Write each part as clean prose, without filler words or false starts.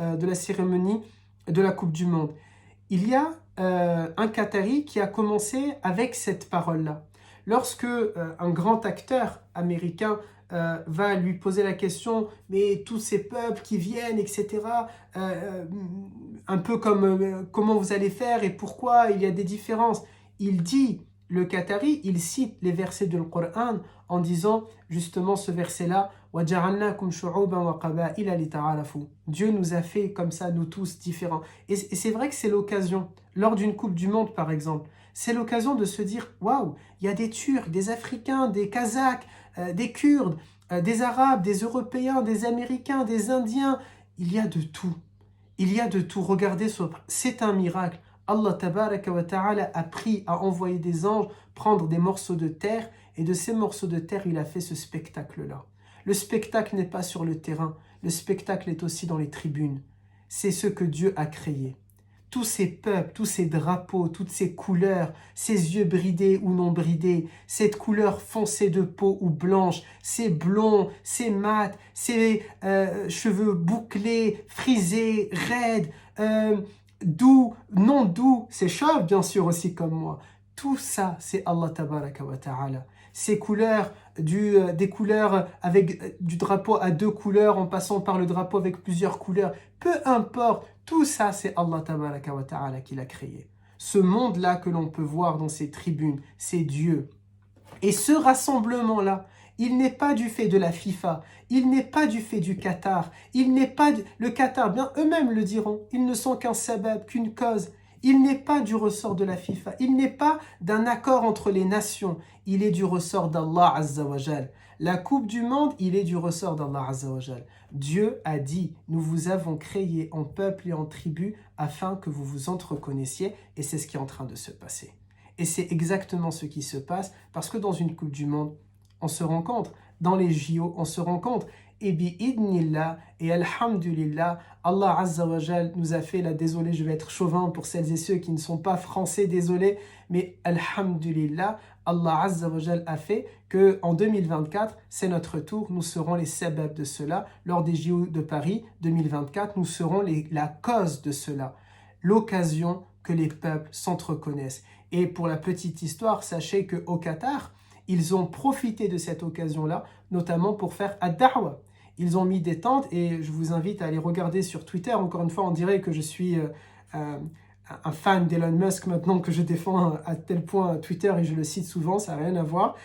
de la cérémonie de la Coupe du Monde. Il y a un Qatari qui a commencé avec cette parole-là. Lorsque un grand acteur américain va lui poser la question, mais tous ces peuples qui viennent, etc., un peu comme comment vous allez faire et pourquoi il y a des différences. Il dit, le Qatari, il cite les versets du Coran en disant justement ce verset-là, وَجَعَلْنَاكُمْ شُعُوبًا وَقَبَائِلَ لِتَعَارَفُوا. Dieu nous a fait comme ça, nous tous, différents. Et c'est vrai que c'est l'occasion, lors d'une Coupe du Monde par exemple, c'est l'occasion de se dire, waouh, il y a des Turcs, des Africains, des Kazakhs, des Kurdes, des Arabes, des Européens, des Américains, des Indiens, il y a de tout. Il y a de tout. Regardez, c'est un miracle. Allah tabaraka wa ta'ala a pris, a envoyé des anges prendre des morceaux de terre et de ces morceaux de terre, il a fait ce spectacle-là. Le spectacle n'est pas sur le terrain, le spectacle est aussi dans les tribunes. C'est ce que Dieu a créé. Tous ces peuples, tous ces drapeaux, toutes ces couleurs, ces yeux bridés ou non bridés, cette couleur foncée de peau ou blanche, ces blonds, ces mats, ces cheveux bouclés, frisés, raides, doux, non doux, ces chauves bien sûr aussi comme moi. Tout ça, c'est Allah tabaraka wa ta'ala. Ces couleurs, des couleurs avec du drapeau à 2 couleurs en passant par le drapeau avec plusieurs couleurs, peu importe, tout ça c'est Allah tabaraka wa ta'ala qui l'a créé. Ce monde-là que l'on peut voir dans ces tribunes, c'est Dieu. Et ce rassemblement-là, il n'est pas du fait de la FIFA, il n'est pas du fait du Qatar, il n'est pas le Qatar, bien eux-mêmes le diront, ils ne sont qu'un sabab, qu'une cause. Il n'est pas du ressort de la FIFA, il n'est pas d'un accord entre les nations, il est du ressort d'Allah Azza wa Jal. La Coupe du Monde, il est du ressort d'Allah Azza wa Jal. Dieu a dit, nous vous avons créé en peuple et en tribu afin que vous vous entreconnaissiez, et c'est ce qui est en train de se passer. Et c'est exactement ce qui se passe parce que dans une Coupe du Monde, on se rencontre. Dans les JO, on se rencontre. Et bi'idnillah et alhamdulillah, Allah Azza wa Jal nous a fait, là désolé, je vais être chauvin pour celles et ceux qui ne sont pas français, désolé, mais alhamdulillah, Allah Azza wa Jal a fait qu'en 2024, c'est notre tour, nous serons les sabab de cela. Lors des JO de Paris 2024, nous serons la cause de cela. L'occasion que les peuples s'entreconnaissent. Et pour la petite histoire, sachez qu'au Qatar, ils ont profité de cette occasion-là, notamment pour faire ad-da'wa. Ils ont mis des tentes et je vous invite à aller regarder sur Twitter. Encore une fois, on dirait que je suis un fan d'Elon Musk maintenant que je défends à tel point Twitter et je le cite souvent, ça n'a rien à voir.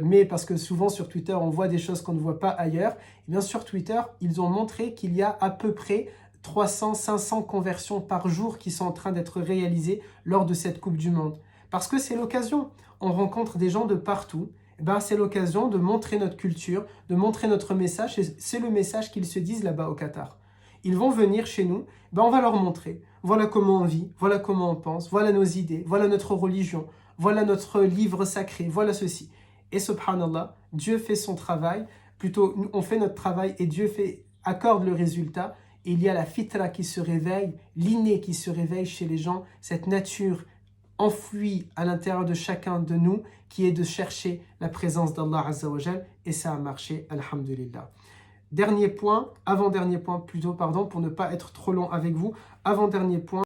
Mais parce que souvent sur Twitter, on voit des choses qu'on ne voit pas ailleurs. Et bien sur Twitter, ils ont montré qu'il y a à peu près 300-500 conversions par jour qui sont en train d'être réalisées lors de cette Coupe du Monde. Parce que c'est l'occasion. On rencontre des gens de partout. Et ben, c'est l'occasion de montrer notre culture, de montrer notre message. Et c'est le message qu'ils se disent là-bas au Qatar. Ils vont venir chez nous, ben, on va leur montrer. Voilà comment on vit, voilà comment on pense, voilà nos idées, voilà notre religion, voilà notre livre sacré, voilà ceci. Et subhanallah, Dieu fait son travail, plutôt on fait notre travail et Dieu accorde le résultat. Et il y a la fitra qui se réveille, l'inné qui se réveille chez les gens, cette nature enfouie à l'intérieur de chacun de nous qui est de chercher la présence d'Allah Azza wa Jal et ça a marché, alhamdulillah. Dernier point, avant-dernier point plutôt, pardon, pour ne pas être trop long avec vous, avant-dernier point.